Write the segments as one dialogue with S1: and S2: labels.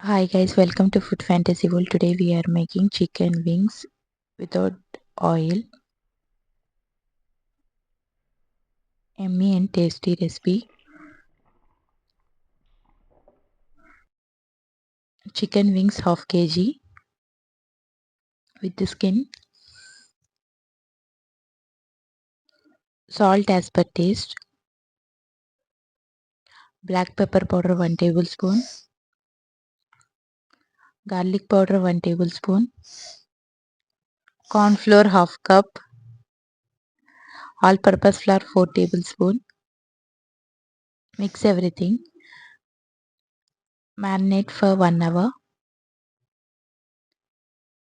S1: Hi guys, welcome to Food Fantasy World. Today we are making chicken wings without oil. Yummy and tasty recipe. Chicken wings half kg with the skin. Salt as per taste. Black pepper powder 1 tablespoon. Garlic powder 1 tablespoon. Corn flour half cup. All purpose flour 4 tablespoon. Mix everything. Marinate for 1 hour.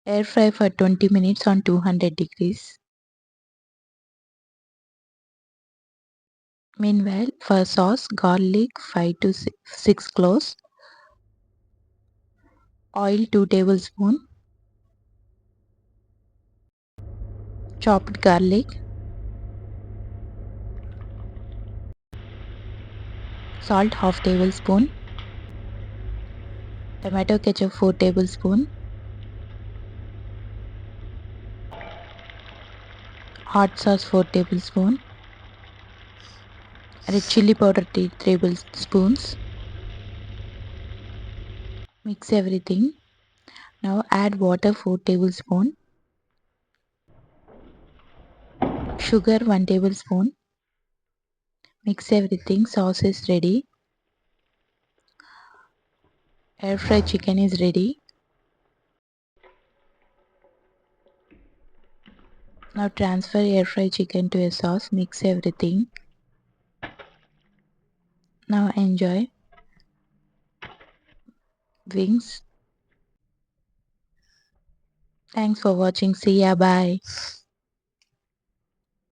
S1: Air fry for 20 minutes on 200 degrees. Meanwhile, for sauce, garlic 5 to 6 cloves, oil 2 tablespoon, chopped garlic, salt half tablespoon, tomato ketchup 4 tablespoon, hot sauce 4 tablespoon, red chili powder 3 tablespoons. Mix everything. Now add water 4 tablespoon, sugar 1 tablespoon. Mix everything. Sauce is ready. Air fried chicken is ready. Now transfer air fried chicken to a sauce. Mix everything. Now enjoy wings. Thanks for watching. See ya. Bye.